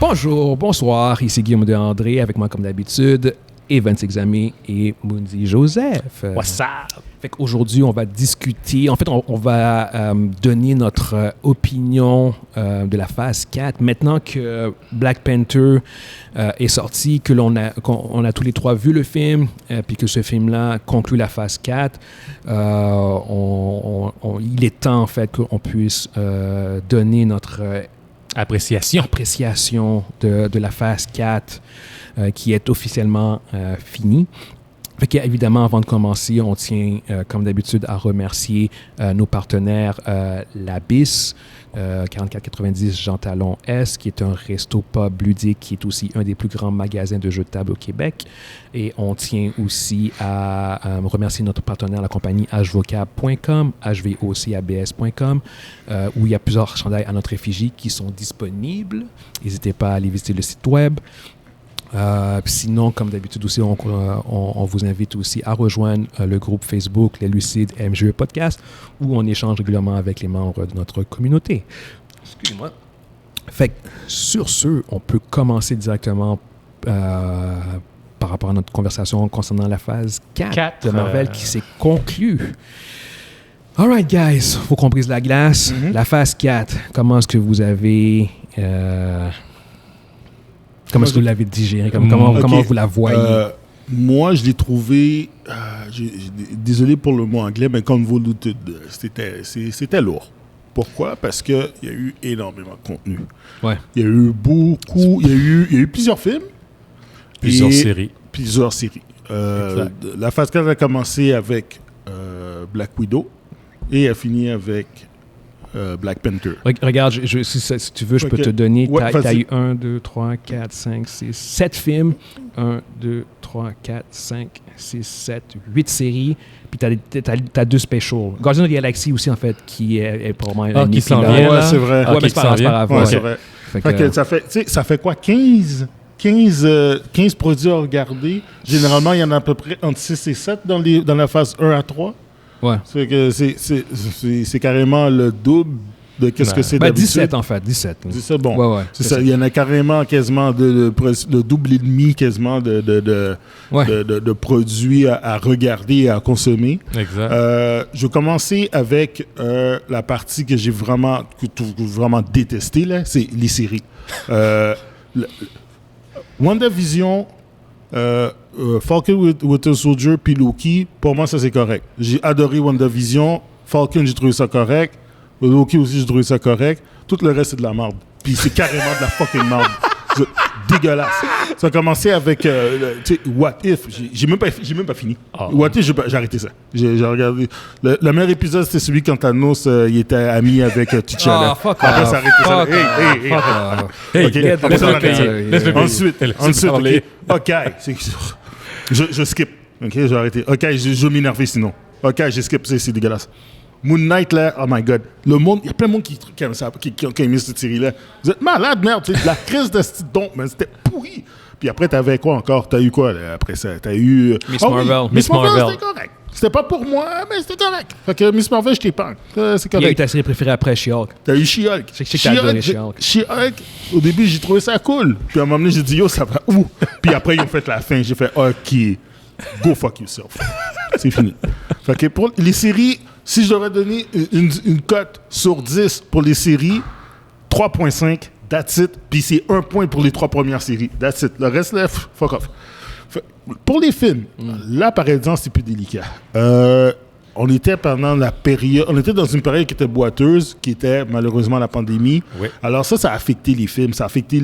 Bonjour, bonsoir, ici Guillaume de André, avec moi comme d'habitude, Evan Sexami et Mundi Joseph. What's up? Fait qu'aujourd'hui, on va discuter, en fait, on va donner notre opinion de la phase 4. Maintenant que Black Panther est sorti, que qu'on a tous les trois vu le film, puis que ce film-là conclut la phase 4, il est temps, en fait, qu'on puisse donner notre appréciation de la phase 4 qui est officiellement finie. Fait qu'évidemment, avant de commencer, on tient, comme d'habitude, à remercier nos partenaires l'Abyss, 4490 Jean Talon S, qui est un resto-pub ludique, qui est aussi un des plus grands magasins de jeux de table au Québec. Et on tient aussi à remercier notre partenaire, la compagnie hvocab.com, hvocabs.com, où il y a plusieurs chandails à notre effigie qui sont disponibles. N'hésitez pas à aller visiter le site web. Sinon, comme d'habitude aussi, on vous invite aussi à rejoindre le groupe Facebook Les Lucides MGE Podcast, où on échange régulièrement avec les membres de notre communauté. Excusez-moi. Fait que, sur ce, on peut commencer directement par rapport à notre conversation concernant la phase 4 de Marvel qui s'est conclue. All right, guys, faut qu'on brise la glace. La phase 4, comment est-ce que vous avez... Comment est-ce que vous l'avez digéré? Comment vous la voyez? Moi, je l'ai trouvé... désolé pour le mot anglais, mais convoluted. C'était lourd. Pourquoi? Parce qu'il y a eu énormément de contenu. Ouais. Il y a eu beaucoup... Il y a eu plusieurs films. Plusieurs séries. La phase 4 a commencé avec Black Widow et a fini avec... Black Panther. Regarde, si tu veux, je peux te donner. T'as eu 1, 2, 3, 4, 5, 6, 7 films. 1, 2, 3, 4, 5, 6, 7, 8 séries. Puis t'as 2 specials. Guardians of the Galaxy aussi, en fait, qui est probablement... qui s'en vient, là? Ouais, c'est vrai. Ouais, mais c'est pas grave. Ouais, c'est vrai. Ça fait quoi? 15 produits à regarder. Généralement, il y en a à peu près entre 6 et 7 dans la phase 1 à 3. Ouais. C'est carrément le double de qu'est-ce que c'est d'habitude. 17 en fait, 17. 17, bon. Ouais, c'est ça. Il y en a carrément quasiment le double et demi quasiment de produits à regarder et à consommer. Exact. Je vais commencer avec la partie que j'ai vraiment détestée, là, c'est les séries. WandaVision... Falcon Winter Soldier puis Loki, pour moi ça c'est correct. J'ai adoré WandaVision. Falcon, j'ai trouvé ça correct. Loki aussi, j'ai trouvé ça correct. Tout le reste c'est de la merde. Puis c'est carrément de la fucking merde. Dégueulasse. Ça a commencé avec What If. J'ai même pas fini. What If, j'ai arrêté ça. J'ai regardé. Le meilleur épisode, c'était celui quand Thanos il était ami avec T'Challa. Après, ça a arrêté ça. Ensuite, OK. Je skip. OK, j'ai arrêté. OK, je vais m'énerver sinon. OK, j'ai skip. C'est dégueulasse. Moon Knight, là, oh my God. Le monde, il y a plein de monde qui aime ça, qui aime cette série-là. Vous êtes malade, merde. La crise de ce don, mais c'était pourri. Puis après, t'avais quoi encore? T'as eu quoi là, après ça? T'as eu... Miss Marvel. Miss Marvel, c'était correct. C'était pas pour moi, mais c'était correct. Fait que Miss Marvel, je t'épargne. C'est correct. Il y a eu ta série préférée après She-Hulk. T'as eu She-Hulk. Je sais que t'as adoré She-Hulk. She-Hulk, au début, j'ai trouvé ça cool. Puis à un moment donné, j'ai dit, yo, ça va où? Puis après, ils ont fait la fin. J'ai fait, OK, go fuck yourself. C'est fini. Fait que pour les séries... Si je devrais donner une cote sur 10 pour les séries, 3.5, that's it. Puis c'est 1 point pour les 3 premières séries, that's it. Le reste, là, fuck off. Pour les films, là, par exemple, c'est plus délicat. On était pendant la période... On était dans une période qui était boiteuse, qui était malheureusement la pandémie. Oui. Alors ça a affecté les films, ça a affecté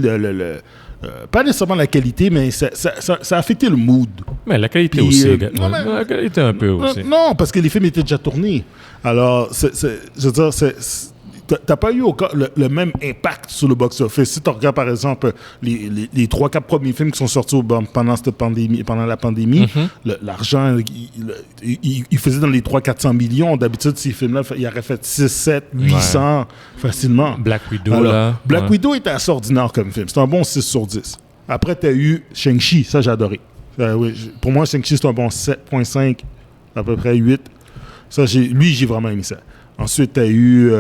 pas nécessairement la qualité, mais ça a affecté le mood. Mais la qualité puis, aussi. La qualité un peu aussi. Non, parce que les films étaient déjà tournés. Alors, je veux dire, t'as pas eu le même impact sur le box-office. Si tu regardes, par exemple, les 3-4 premiers films qui sont sortis pendant la pandémie, l'argent, il faisait dans les 300-400 millions. D'habitude, ces films-là, il aurait fait 6, 7, 800 facilement. Black Widow, là. Black Widow était assez ordinaire comme film. C'est un bon 6 sur 10. Après, tu as eu Shang-Chi. Ça, j'ai adoré. Oui, pour moi, Shang-Chi, c'est un bon 7.5, à peu près 8. Ça, j'ai vraiment aimé ça. Ensuite, tu as eu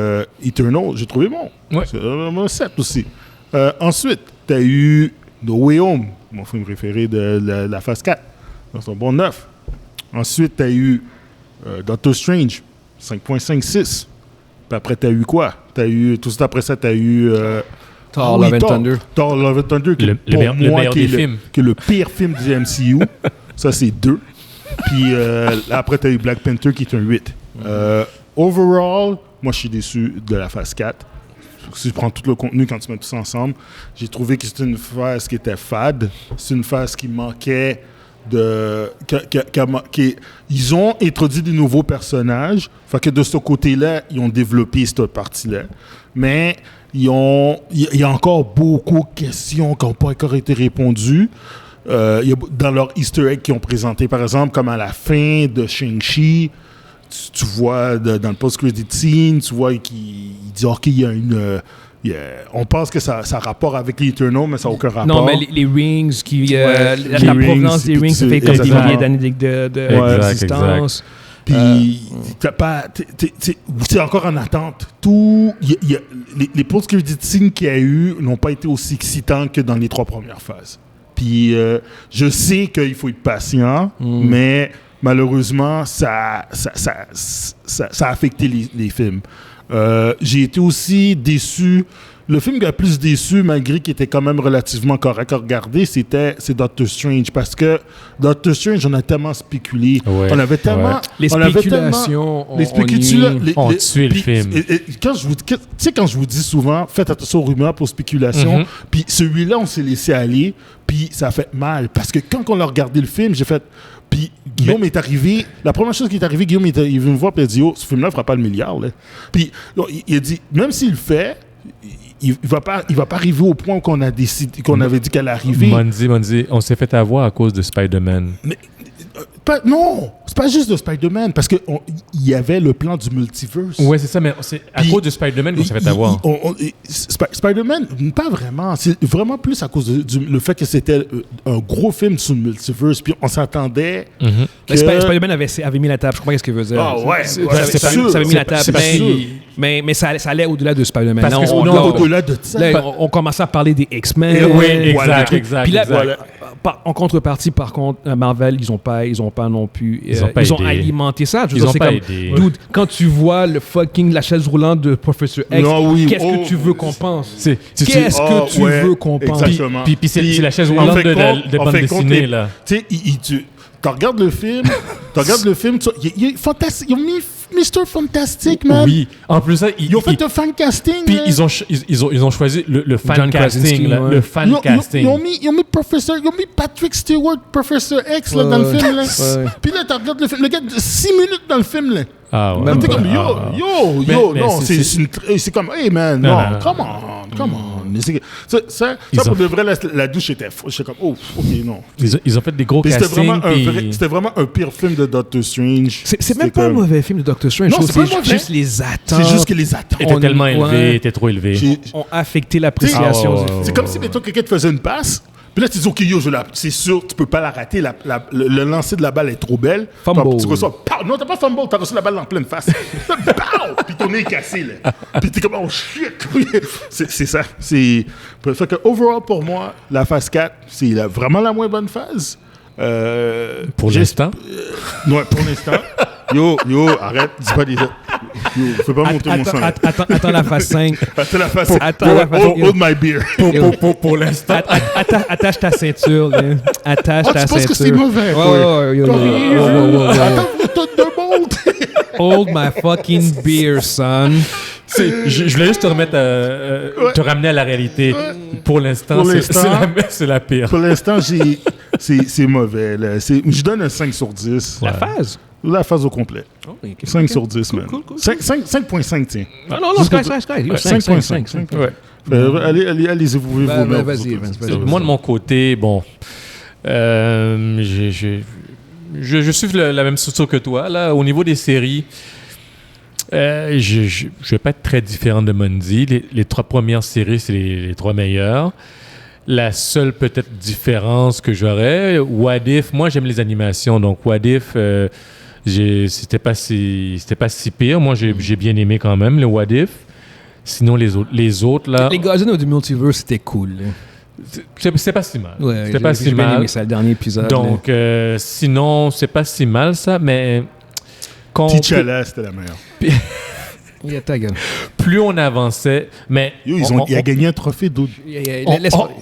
Eternal, j'ai trouvé bon. Ouais. C'est un 7 aussi. Ensuite, t'as eu No Way Home, mon film préféré de la phase 4. C'est un bon 9. Ensuite, t'as eu Doctor Strange, 5.56. Puis après, t'as eu quoi? Tout de suite après ça, t'as eu... Thor, Love and Thunder. Thor, Love and Thunder, qui Le meilleur des films. qui est le pire film du MCU. Ça, c'est 2. Puis après, t'as eu Black Panther, qui est un 8. Overall, moi, je suis déçu de la phase 4. Si je prends tout le contenu, quand tu mets tout ça ensemble, j'ai trouvé que c'était une phase qui était fade. C'est une phase qui manquait de... Ils ont introduit des nouveaux personnages. Fait que de ce côté-là, ils ont développé cette partie-là. Mais il y a encore beaucoup de questions qui n'ont pas encore été répondues. Dans leur Easter egg qu'ils ont présenté, par exemple, comme à la fin de Shang-Chi, tu vois dans le post-credit scene, tu vois qu'il dit OK, il y a une... on pense que ça a rapport avec les Eternals, mais ça n'a aucun rapport. Non, mais les rings, la provenance des rings, ça fait comme des milliers d'années d'existence. Puis, c'est encore en attente. Les post-credit scenes qu'il y a eu n'ont pas été aussi excitants que dans les 3 premières phases. Puis, je sais qu'il faut être patient, mais malheureusement, ça a affecté les films. J'ai été aussi déçu. Le film qui a plus déçu, malgré qu'il était quand même relativement correct à regarder, c'est Doctor Strange. Parce que Doctor Strange, on a tellement spéculé. Ouais, on avait tellement... Les spéculations ont tué le film. Quand je vous dis souvent, faites attention aux rumeurs pour spéculation, puis celui-là, on s'est laissé aller, puis ça a fait mal. Parce que quand on a regardé le film, j'ai fait... Puis Guillaume est arrivé, la première chose qui est arrivée, Guillaume est venu me voir et il a dit « Oh, ce film-là ne fera pas le milliard. » Puis il a dit, même s'il le fait, il va pas arriver au point qu'on avait dit qu'elle allait arriver. Monzi, on s'est fait avoir à cause de Spider-Man. Mais, non, c'est pas juste de Spider-Man, parce qu'il y avait le plan du multiverse. Ouais, c'est ça, mais c'est à cause de Spider-Man qu'on s'est fait avoir. Spider-Man, pas vraiment. C'est vraiment plus à cause le fait que c'était un gros film sur le multiverse, puis on s'attendait que... Spider-Man avait mis la table, je comprends ce qu'il veut dire. Ah ouais, ça avait mis la table, mais ça allait au-delà de Spider-Man. Parce que au-delà de ça... Là, on commençait à parler des X-Men. Oui, exact. Puis là, en contrepartie, par contre, Marvel, ils ont pas non plus... Ils ont alimenté ça. Ils ont pas aidé. Dude, quand tu vois la chaise roulante de Professor X, qu'est-ce que tu veux qu'on pense? Qu'est-ce que tu veux qu'on pense? Puis c'est la chaise roulante de bande dessinée, là. Tu sais, tu regardes le film, il est fantastique. Ils ont mis Mr. Fantastic, man. Oui. En plus, ça, ils ont fait un fan casting. Puis ils ont choisi le fan casting. Le fan casting. Ils ont mis Patrick Stewart, Professor X, là, dans le film. Là. Puis là, tu regardes le film. Le gars, 6 minutes dans le film. Là. Ah ouais. T'es comme, non, c'est comme, hey man, non, come on. Ça pour de vrai, la douche était fou. J'étais comme, oh, ok, non. Ils ont fait des gros castings. C'était vraiment un pire film de Doctor Strange. C'est même pas un mauvais film de Doctor Strange. Non, c'est juste les attentes. C'est juste que les attentes étaient tellement élevées, étaient trop élevées. Ont affecté l'appréciation. C'est comme si, mettons, quelqu'un te faisait une passe. Puis là, tu dis, OK, c'est sûr, tu peux pas la rater. Le lancer de la balle est trop belle. Fumble. Tu reçois, non, t'as pas fumble, t'as reçu la balle en pleine face. Puis ton nez est cassé, là. Puis t'es comme, oh shit. C'est ça. Fait que, overall, pour moi, la phase 4, c'est vraiment la moins bonne phase. Pour l'instant? Non, pour l'instant. Yo, arrête, dis pas des... Yo, fais pas monter mon sang. Attends la phase 5. Attends la phase 5. Hold my beer. Pour l'instant. Attache ta ceinture. Attache ta ceinture. Tu penses que c'est mauvais? Attends, vous de monde. Hold my fucking beer, son. Je voulais juste te remettre te ramener à la réalité. Pour l'instant, c'est la pire. Pour l'instant, c'est mauvais. Là. Je donne un 5 sur 10. La phase au complet. 5 sur 10, man. Cool. 5.5, tiens. Non, Sky. 5.5. Allez-y, vous pouvez vous mettre. Vas-y. Moi, de mon côté, bon... je suis la même structure que toi. Là, au niveau des séries... je vais pas être très différent de Monzi. Les 3 premières séries, c'est les 3 meilleures. La seule peut-être différence que j'aurais, What If, moi j'aime les animations, donc What If, c'était pas si pire. Moi j'ai bien aimé quand même le What If. Sinon les autres là. Les Guardians of the Multiverse, c'était cool. C'est pas si mal. Ouais, c'était pas si j'ai bien mal. aimé ça, le dernier épisode. Donc, sinon, c'est pas si mal, ça, mais... T'Challa, c'était la meilleure. Il a ta gueule. Plus on avançait, mais... Yo, il a gagné un trophée d'autres.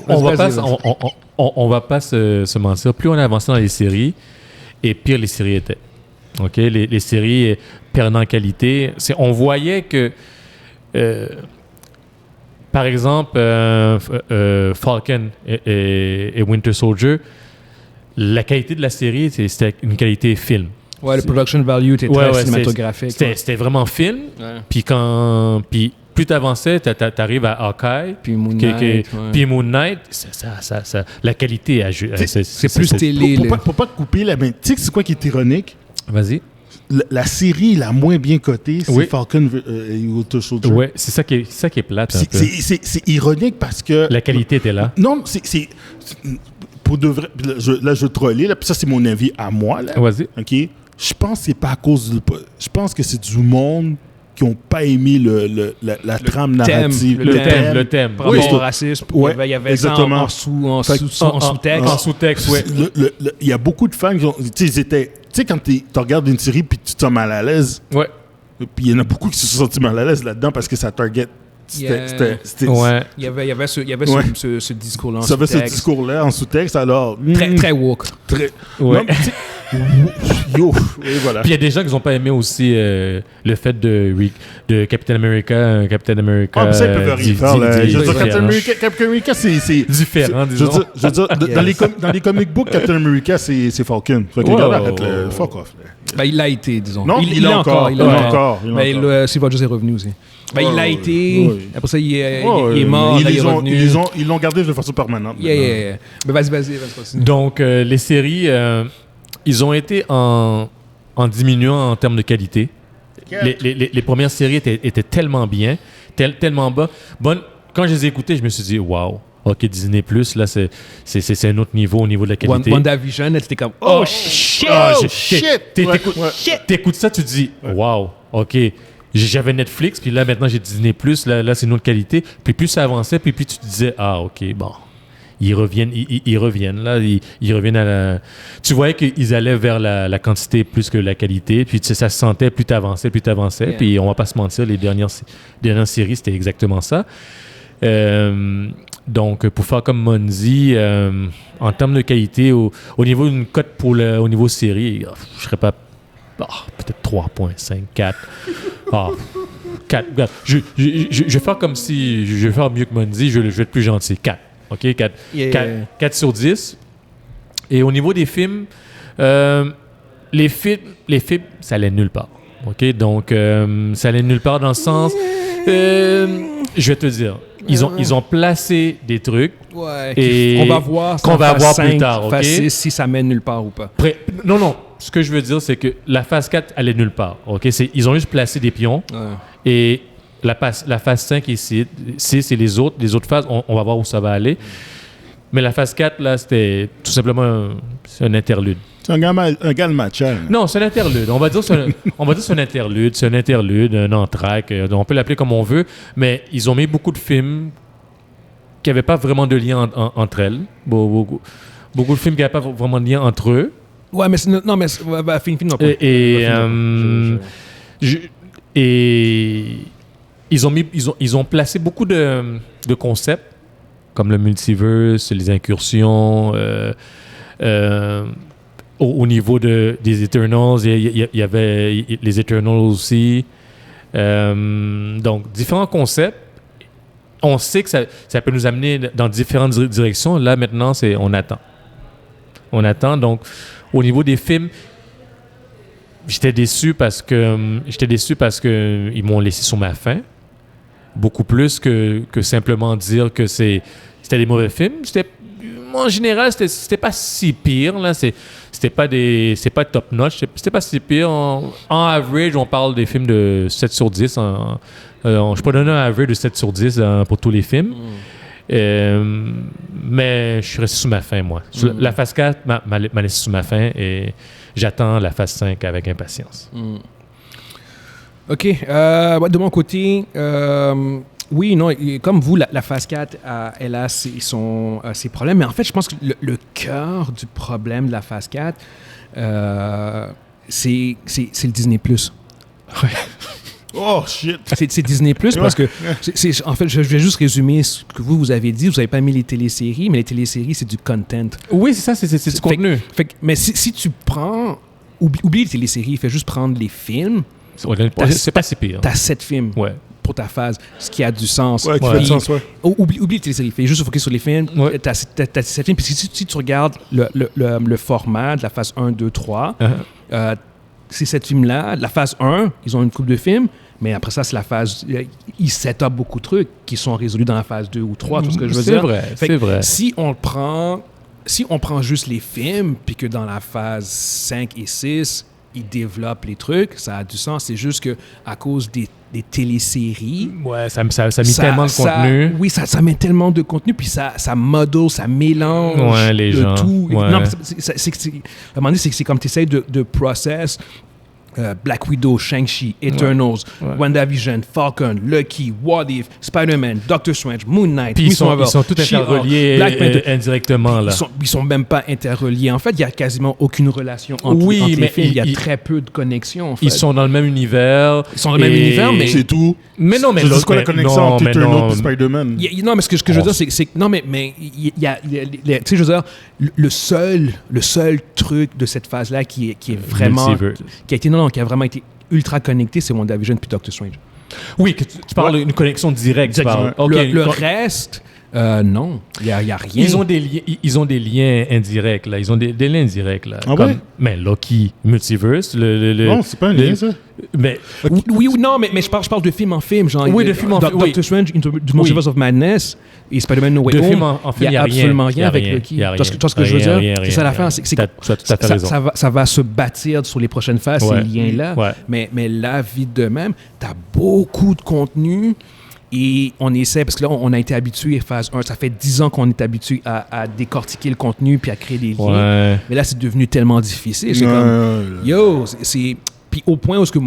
On va pas se mentir. Plus on avançait dans les séries, et pire les séries étaient. OK? Les séries perdaient en qualité. On voyait que... par exemple, Falcon et Winter Soldier, la qualité de la série, c'était une qualité film. Ouais, le production value était très cinématographique. C'était vraiment film. Ouais. Puis plus tu avançais, tu arrives à Hawkeye. Puis Moon Knight. Puis Moon Knight, la qualité... C'est plus télé. Pour pas te couper, la main. Tu sais c'est quoi qui est ironique? Vas-y. La série la moins bien cotée, c'est Falcon et Winter Soldier. Oui, c'est ça qui est plate. C'est ironique parce que... La qualité était là. Non, c'est pour de vrai... Là, je trollais, là, puis ça, c'est mon avis à moi. Là. Vas-y. OK? Je pense que c'est pas à cause de... Je pense que c'est du monde qui n'ont pas aimé la trame narrative. Le thème. Par rapport au racisme. Ouais, il y avait exactement. ça en sous-texte. En sous-texte, oui. Il y a beaucoup de fans qui ont... Tu sais, quand tu regardes une série puis tu te sens mal à l'aise, ouais. Puis il y en a beaucoup qui se sont sentis mal à l'aise là-dedans parce que ça target. C'était ouais. Il y avait ce discours-là en ça avait sous-texte. ce discours-là en sous-texte, alors... Très woke. Très... Ouais. Yo, et voilà. Puis il y a des gens qui n'ont pas aimé aussi le fait de Captain America. Ah, mais ça, ils peuvent rien faire. Là. Je veux dire, Captain America, c'est... différent, disons. Je veux dire, dans les comic books, Captain America, c'est Falcon. Fait que les gars, arrête le fuck off. Ben, il l'a été, disons. Non, il l'a encore. Il l'a encore. Mais Steve Rogers est revenu aussi. Ben, il l'a été. Après ça, il est mort. Il est revenu. Ils l'ont gardé de façon permanente. Yeah. Mais vas-y, continue. Donc, les séries, ils ont été en diminuant en termes de qualité. Les premières séries étaient tellement bien, tellement bonnes. Quand je les ai écoutées, je me suis dit, waouh. OK, Disney+, là, c'est un autre niveau au niveau de la qualité. WandaVision, elle était comme, oh shit! T'écoutes ça, tu te dis, wow, OK. J'avais Netflix, puis là, maintenant, j'ai Disney+, là c'est une autre qualité. Puis plus ça avançait, puis tu te disais, ah, OK, bon. Ils reviennent, là. Ils reviennent à la... Tu voyais qu'ils allaient vers la quantité plus que la qualité. Puis ça se sentait, plus t'avançais. Yeah. Puis on va pas se mentir, les dernières séries, c'était exactement ça. Donc, pour faire comme Monzi, en termes de qualité, au niveau d'une cote au niveau série, je serais pas... peut-être 3.5, 4. 4. Je vais faire comme si... Je vais faire mieux que Monzi, je vais être plus gentil. 4. OK? 4 sur 10. Et au niveau des films, les films, ça allait nulle part. OK? Donc, ça allait nulle part dans le sens... je vais te dire... Ils ont placé des trucs et on va voir qu'on va voir plus tard, OK? Si ça mène nulle part ou pas. Non. Ce que je veux dire, c'est que la phase 4 allait nulle part, OK? Ils ont juste placé des pions et la phase 5 et 6 et les autres phases, on va voir où ça va aller. Mais la phase 4, là, c'était tout simplement un interlude. C'est un gars de match. Non, c'est un interlude. On va dire c'est un interlude. C'est un interlude, un entracte. On peut l'appeler comme on veut. Mais ils ont mis beaucoup de films qui n'avaient pas vraiment de lien entre elles. Beaucoup de films qui n'avaient pas vraiment de lien entre eux. Ouais, mais film non pas. Et ils ont placé beaucoup de concepts comme le multiverse, les incursions. Au niveau des Eternals, il y avait les Eternals aussi. Donc, différents concepts. On sait que ça peut nous amener dans différentes directions. Là, maintenant, on attend. On attend. Donc, au niveau des films, j'étais déçu parce que ils m'ont laissé sur ma faim. Beaucoup plus que simplement dire que c'était des mauvais films. En général, c'était pas si pire. Là. C'était pas top notch. C'était pas si pire. En average, on parle des films de 7 sur 10. Je peux donner un average de 7 sur 10 pour tous les films. Mais je suis resté sous ma faim, moi. La phase 4 m'a laissé sous ma faim et j'attends la phase 5 avec impatience. OK. De mon côté, Oui, non, comme vous, la phase 4, elle a ses problèmes. Mais en fait, je pense que le cœur du problème de la phase 4, c'est le Disney+. Ouais. Oh, shit! C'est Disney+, parce que, en fait, je vais juste résumer ce que vous avez dit. Vous n'avez pas mis les téléséries, mais les téléséries, c'est du content. Oui, c'est ça, c'est du contenu. Mais si tu prends... Oublie les téléséries, fais juste prendre les films. C'est pas si pire. T'as 7 films. Ouais. Pour ta phase, ce qui a du sens. Ouais, qui fait du sens, ouais. Oublie les téléséries, fais juste focus sur les films. Ouais. T'as 7 films. Puis si tu regardes le format de la phase 1, 2, 3, ces 7 films-là, la phase 1, ils ont une couple de films, mais après ça, c'est la phase... Ils set up beaucoup de trucs qui sont résolus dans la phase 2 ou 3, tout ce que je veux dire. C'est vrai. Si on prend juste les films, puis que dans la phase 5 et 6, ils développent les trucs, ça a du sens. C'est juste que à cause des téléséries... Ouais, ça met tellement de contenu. Oui, ça met tellement de contenu, puis ça module, ça mélange les de gens. tout. Ouais. Non, à un moment donné, c'est comme tu essaies de process... Black Widow, Shang-Chi, Eternals, WandaVision, Falcon, Lucky, What If, Spider-Man, Doctor Strange, Moon Knight, Puis ils sont tous interreliés indirectement. Là. Ils sont même pas interreliés. En fait, il y a quasiment aucune relation entre les films. Il y a très peu de connexion. En fait. Ils sont dans le même univers. Mais c'est tout. Mais non, mais c'est quoi la connexion entre Eternals et Spider-Man? Non, mais ce que je veux dire, c'est non, mais il y a, tu sais, je veux dire, le seul truc de cette phase-là qui est vraiment, qui a vraiment été ultra connecté, c'est WandaVision puis Doctor Strange. Oui, tu parles d'une connexion directe. Le reste, non, il y a rien. Ils ont des liens indirects là. Ils ont des liens indirects là. Ah ouais? Mais Loki, Multiverse, non, c'est pas un lien ça. Mais oui ou non, mais je parle de film en film, genre. Oui, de film en film. Doctor Strange, du Multiverse of Madness et Spider-Man No Way Home. Il y a absolument rien avec Loki. Tu vois ce que je veux dire? C'est ça l'affaire. Tu as tout à fait raison. Ça va se bâtir sur les prochaines phases, ces liens-là. Mais la vie de même, tu as beaucoup de contenu. Et on essaie, parce que là, on a été habitué, phase 1, ça fait 10 ans qu'on est habitué à décortiquer le contenu puis à créer des liens. Mais là, c'est devenu tellement difficile. C'est comme, yo, c'est... Puis au point où, tu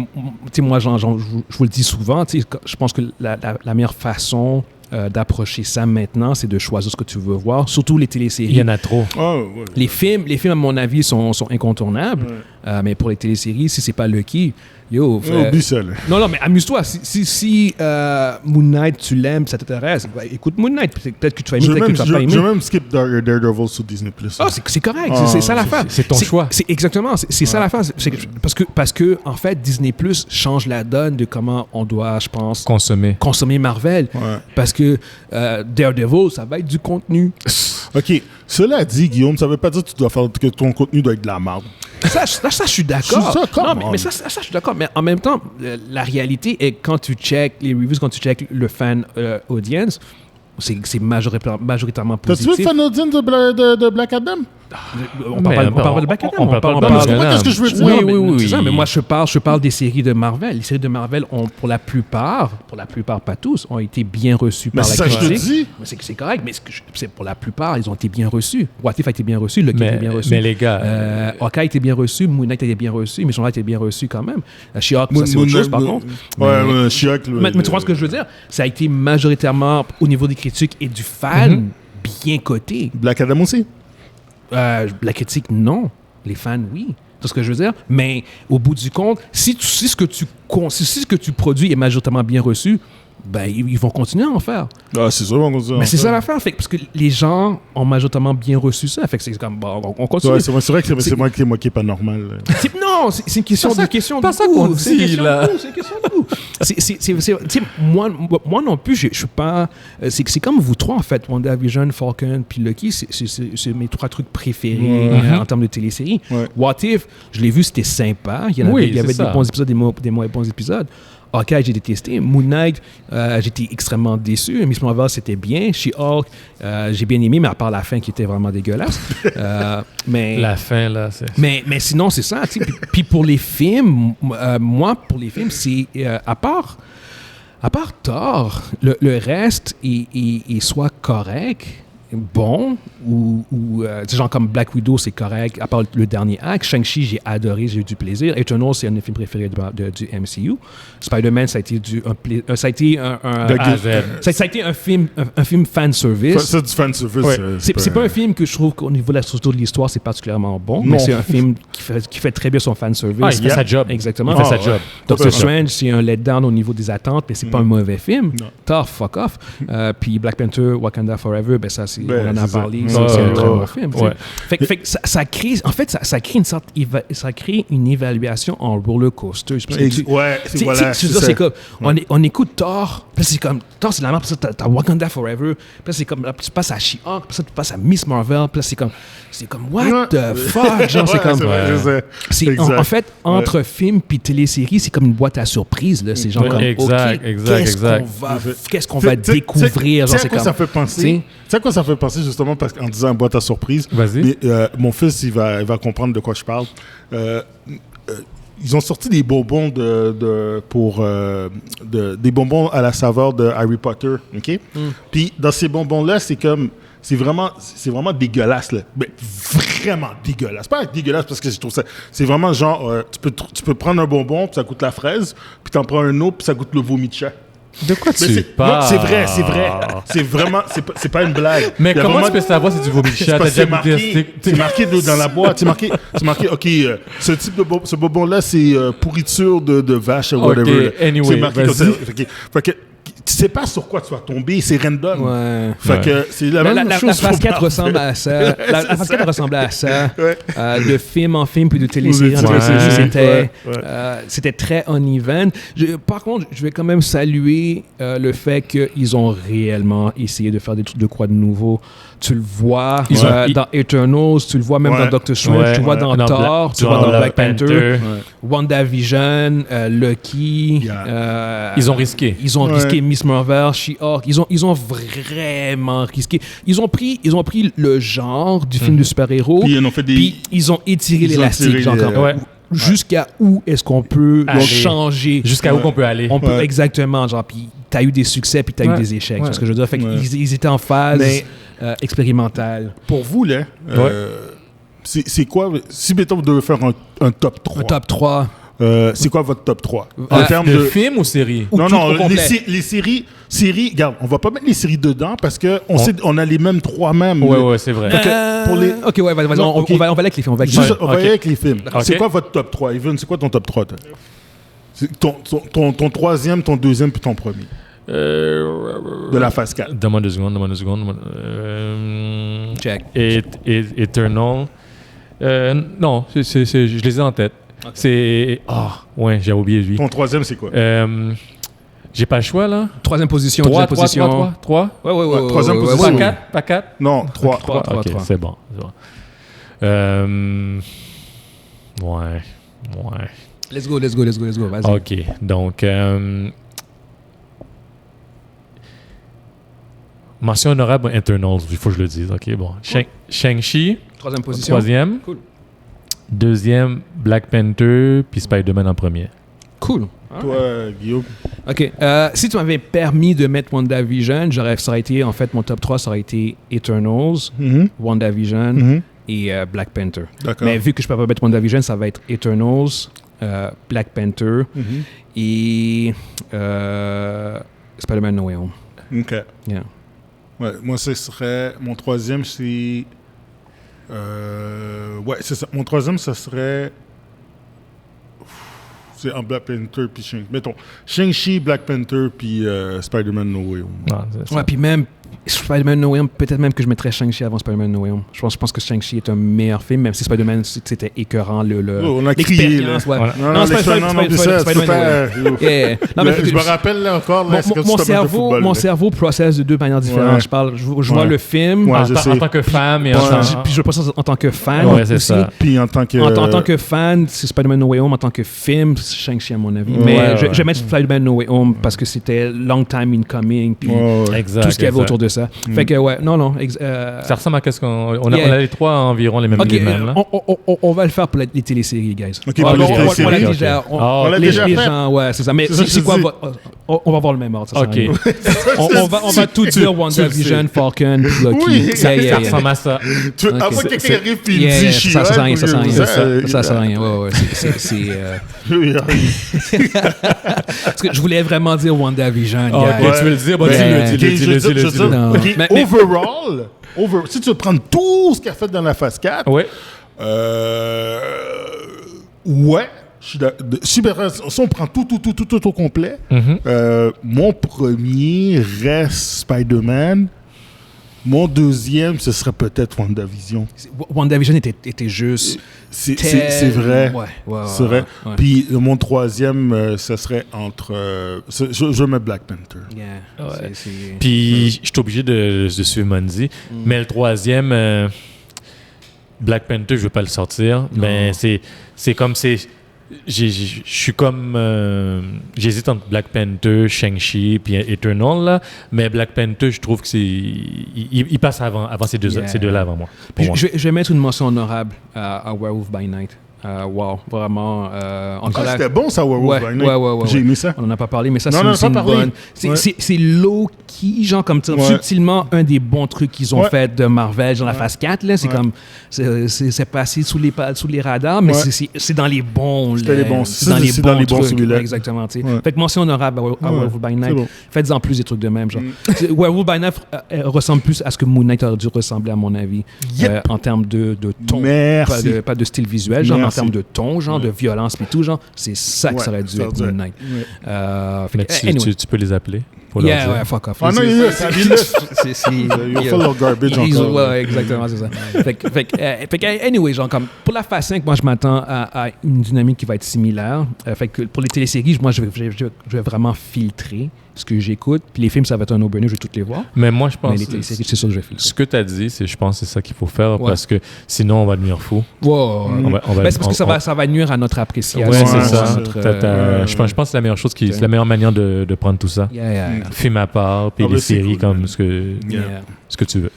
sais, moi, je vous le dis souvent, tu sais, je pense que la meilleure façon d'approcher ça maintenant, c'est de choisir ce que tu veux voir, surtout les téléséries. Il y en a trop. Les films, à mon avis, sont incontournables. Mais pour les téléséries, si c'est pas Lucky, oublie ça, là. Non, mais amuse-toi. Si Moon Knight, tu l'aimes, ça t'intéresse, écoute Moon Knight. Peut-être que tu vas aimer, peut-être que tu vas pas aimer. Je vais même skip Daredevil sur Disney+. C'est correct. C'est ça l'affaire. C'est ton choix. C'est exactement. C'est ça l'affaire. Parce que, en fait, Disney+ change la donne de comment on doit, je pense, consommer Marvel. Parce que Daredevil, ça va être du contenu. OK. Cela dit, Guillaume, ça veut pas dire que ton contenu doit être de la merde. Ça, je suis d'accord. Mais ça, je suis d'accord. Mais en même temps, la réalité est quand tu check les reviews, quand tu check le fan audience, c'est majoritairement positif. T'as-tu vu le fan audience de Black Adam? On parle de Black Adam. Qu'est-ce que je veux dire? Oui. C'est ça, mais moi, je parle des séries de Marvel. Les séries de Marvel ont, pour la plupart, pas tous, ont été bien reçues par la critique. Mais ça, je te dis. C'est correct, mais c'est pour la plupart, ils ont été bien reçus. What If a été bien reçu, Lucky a été bien reçu. Mais les gars... Hawkeye a été bien reçu, Moon Knight a été bien reçu, Mission Light a été bien reçu quand même. She-Hulk, ça c'est autre chose par contre. Ouais, She-Hulk... Mais tu vois ce que je veux dire? Ça a été majoritairement, au niveau des critiques et du fan, bien coté. Black Adam aussi? La critique, non. Les fans, oui. C'est ce que je veux dire. Mais au bout du compte, si ce que tu produis est majoritairement bien reçu, ben, ils vont continuer à en faire. Ah, c'est sûr, on continue. Mais c'est ça l'affaire, parce que les gens ont majoritairement bien reçu ça. Fait que c'est comme, bon, on continue. Ouais, c'est vrai que c'est moi qui est pas normal. Non, c'est une question de goût. C'est une question de goût. Moi non plus, je suis pas... C'est comme vous trois, en fait. WandaVision, Falcon, puis Lucky, c'est mes 3 trucs préférés en termes de télésérie. What If, je l'ai vu, c'était sympa. Il y avait des bons épisodes, des moins bons épisodes. Hawkeye, j'ai détesté. Moon Knight, j'étais extrêmement déçu. Miss Marvel, c'était bien. She-Hulk, j'ai bien aimé, mais à part la fin qui était vraiment dégueulasse. Mais la fin, là, c'est... Mais sinon, c'est ça. Puis pour les films, moi, pour les films, c'est... à part Thor, le reste est soit correct, bon, ou genre comme Black Widow, c'est correct, à part le dernier acte. Shang-Chi, j'ai adoré, j'ai eu du plaisir. Eternals, c'est un de mes films préférés du MCU. Spider-Man, ça a été ça a été ça a été un film fan service. C'est du fan service. Ouais. C'est pas un film que je trouve qu'au niveau de la structure de l'histoire, c'est particulièrement bon, mais c'est un film qui fait très bien son fan service. Il fait sa job. Exactement. Il fait sa job. Doctor Strange, c'est un letdown au niveau des attentes, mais c'est pas un mauvais film. Tough, fuck off. Puis Black Panther, Wakanda Forever, ben ça, on en a parlé. C'est un très bon film. Fait que ça crée, en fait, ça crée ça crée une évaluation en roller coaster. C'est comme, on écoute Thor, puis c'est comme, Thor c'est la merde, puis t'as Wakanda Forever, puis c'est comme, tu passes à She-Hulk, puis tu passes à Miss Marvel, puis c'est comme, what the fuck, genre c'est comme, en fait, entre film puis télésérie, c'est comme une boîte à surprise, là, c'est genre comme, qu'est-ce qu'on va découvrir, genre c'est comme, ça fait penser. Tu sais quoi ça fait penser justement parce qu'en disant boîte à surprise, mon fils il va comprendre de quoi je parle. Ils ont sorti des bonbons des bonbons à la saveur de Harry Potter, ok? Puis dans ces bonbons là, c'est vraiment dégueulasse là, mais vraiment dégueulasse. Pas dégueulasse parce que je trouve ça, c'est vraiment genre tu peux prendre un bonbon puis ça goûte la fraise, puis t'en prends un autre puis ça goûte le vomi de chat. De quoi tu parles? Non, c'est vrai. C'est vraiment, c'est pas une blague. Mais comment tu peux savoir si tu vomis de chat? C'est marqué dans la boîte. C'est marqué, OK, ce bonbon-là, c'est pourriture de vache ou whatever. OK, anyway, c'est marqué comme ça. Fait que tu sais pas sur quoi tu vas tomber, c'est random. Ouais. Fait que c'est la même chose. La phase 4 ressemble à ça. La phase 4 ressemblait à ça. De film en film, puis de télésérie en télésérie. C'était très uneven. Par contre, je vais quand même saluer le fait qu'ils ont réellement essayé de faire des trucs de quoi de nouveau. Tu le vois dans Eternals, tu le vois même dans Doctor Strange, tu le vois dans Thor, tu le vois dans Black Panther, WandaVision, Loki. Ils ont risqué. Miss Marvel, She-Hulk. Ils ont vraiment risqué. Ils ont pris le genre du film de super-héros, puis ils ont étiré l'élastique. Jusqu'à où est-ce qu'on peut changer? Jusqu'à où qu'on peut aller? On peut exactement, genre, puis t'as eu des succès, puis t'as eu des échecs. C'est ce que je veux dire. Fait qu'ils étaient en phase expérimentale. Pour vous, là, c'est quoi, si mettons vous devez faire un top 3? Un top 3. C'est quoi votre top 3? En termes de film ou série? Non, les séries, regarde, on va pas mettre les séries dedans parce que on a les mêmes 3 mêmes. Ouais, c'est vrai. Ok, vas-y, on va aller avec les films. On va aller avec les films. C'est quoi votre top 3? Evan, c'est quoi ton top 3? Ton troisième, ton deuxième, puis ton premier. De la phase 4. Donne-moi 2 secondes. Check. Eternal. Non, je les ai en tête. Okay. C'est... ouais, j'ai oublié lui. Ton troisième, c'est quoi? J'ai pas le choix, là. Troisième position. 3. Ouais. Troisième position. Pas 4? Non, 3. Ok, c'est bon. Ouais. Let's go, vas-y. Ok, donc... mention honorable Eternals, il faut que je le dise. Ok, bon. Shang-Chi. Troisième position. Troisième. Cool. Deuxième, Black Panther, puis Spider-Man en premier. Cool. Toi, Guillaume. OK. Si tu m'avais permis de mettre WandaVision, ça aurait été, en fait, mon top 3, ça aurait été Eternals, WandaVision et Black Panther. D'accord. Mais vu que je peux pas mettre WandaVision, ça va être Eternals, Black Panther et Spider-Man No Way Home. OK. Yeah. Ouais, moi, ce serait... Mon troisième, c'est... c'est ça. Mon troisième, ça serait... C'est en Black Panther puis Shang-Chi. Mettons, Shang-Chi, Black Panther puis Spider-Man No Way Home. Puis même Spider-Man No Way Home, peut-être même que je mettrais Shang-Chi avant Spider-Man No Way Home. Je pense que Shang-Chi est un meilleur film, même si Spider-Man, c'était écœurant. On a crié, là. Non, Spider-Man. Je me rappelle là encore. Mon cerveau processe de deux manières différentes. Je vois le film en tant que fan. Puis je le processe en tant que fan aussi. Puis en tant que fan, c'est Spider-Man No Way Home. En tant que film, c'est Shang-Chi à mon avis. Mais je vais mettre Spider-Man No Way Home parce que c'était long time in coming. Puis tout ce qu'il y avait autour de ça. Fait que, ça ressemble à qu'est-ce qu'on... On a les trois environ les mêmes là. On va le faire pour les téléséries, guys. OK, pour les téléséries. On l'a déjà fait. Ouais, c'est ça. Mais c'est quoi votre... On va voir le même ordre. Ça Ok. on va tout dire WandaVision, Falcon, puis Loki. Oui. Ça ressemble à ça. Après, quelqu'un arrive et il Yeah, dit ça sert à rien, ça sert à rien. She-Hulk, Ça sert à rien. Ouais. Parce que je voulais vraiment dire WandaVision. Ok, gars. tu veux le dire? Bon, Ben, dis-le. Non. OK, Mais- si tu veux prendre tout ce qu'il a fait dans la phase 4, Ouais. ouais, je suis super. Si on prend tout au complet, mon premier reste Spider-Man. Mon deuxième, ce serait peut-être WandaVision. WandaVision était juste. C'est vrai. Ouais, C'est vrai. ouais. Puis mon troisième, ce serait entre. Je mets Black Panther. Yeah. Ouais. C'est- Puis, je suis obligé de suivre Monzi. Mais le troisième, Black Panther, je veux pas le sortir. Mais c'est comme je suis comme j'hésite entre Black Panther, Shang-Chi puis Eternal là, mais Black Panther je trouve que il passe avant ces deux-là avant moi. Pour Puis moi. je vais mettre une mention honorable à Werewolf by Night. Wow, vraiment. Encore là, C'était bon ça, Werewolf by Night. ouais. J'ai aimé ça. on n'en a pas parlé, mais ça, Non, on en a c'est une pas parlé. bonne. Ouais. C'est low-key, genre, comme ça, Ouais. subtilement, un des bons trucs qu'ils ont Ouais. fait de Marvel dans la phase 4. Là, c'est Ouais. comme. C'est passé sous les radars, mais Ouais. c'est dans les bons. C'était les bons. C'est dans les C'est bons dans les bons, trucs. celui-là. Ouais, exactement. Tu sais. Ouais. Fait que mention honorable à Werewolf by Night. c'est bon. Faites-en plus des trucs de même. Genre. Werewolf by Night ressemble plus à ce que Moon Knight aurait dû ressembler, à mon avis, Yep. en termes de ton. Merci. Pas de style visuel, genre, mais en Merci. termes de ton, genre, de violence et tout, genre, c'est ça que Ouais, ça aurait dû ça être aurait Moon dû Knight. Ouais. Fait Mais que, anyway. tu peux les appeler pour leur Yeah, dire. ouais, fuck off. Ah non, il est c'est Ils font leur garbage encore. Ouais, exactement, c'est ça. fait que, anyway, genre, comme, pour la phase 5, moi, je m'attends à une dynamique qui va être similaire. Fait que pour les téléséries, moi, je vais vraiment filtrer ce que j'écoute. Puis les films, ça va être un no-brainer, je vais toutes les voir. Mais moi je Mais pense les téléséries, c'est sûr que je vais filtrer. ce que tu as dit, je pense que c'est ça qu'il faut faire Ouais. parce que sinon on va devenir fou. Wow. On va, Ben, c'est parce que ça va nuire à notre appréciation. Ouais, c'est Ouais, ça. notre, Je pense que c'est la meilleure chose c'est la meilleure manière de prendre tout ça. yeah. Film à part, puis Ah, les ben, c'est séries cool, comme man. ce que tu veux.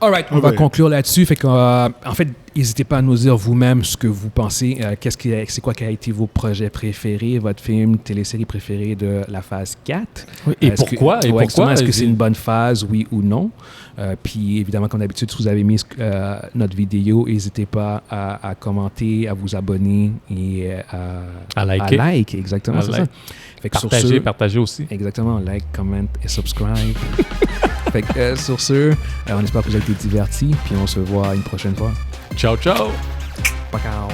All right, on va Ouais. conclure là-dessus. Fait que, en fait, n'hésitez pas à nous dire vous-même ce que vous pensez. C'est quoi qui a été vos projets préférés, votre film, télésérie préférée de la phase 4? Et Est-ce pourquoi? que, Et pourquoi? exactement, est-ce que c'est une bonne phase, oui ou non? Puis évidemment, comme d'habitude, si vous avez mis notre vidéo, n'hésitez pas à commenter, à vous abonner et À liker. À like, exactement, À c'est like. ça. Fait que sur ce, Partagez aussi. exactement, like, comment et subscribe. Fait que sur ce, on espère que vous avez été divertis, puis on se voit une prochaine fois. Ciao, ciao! Pacao.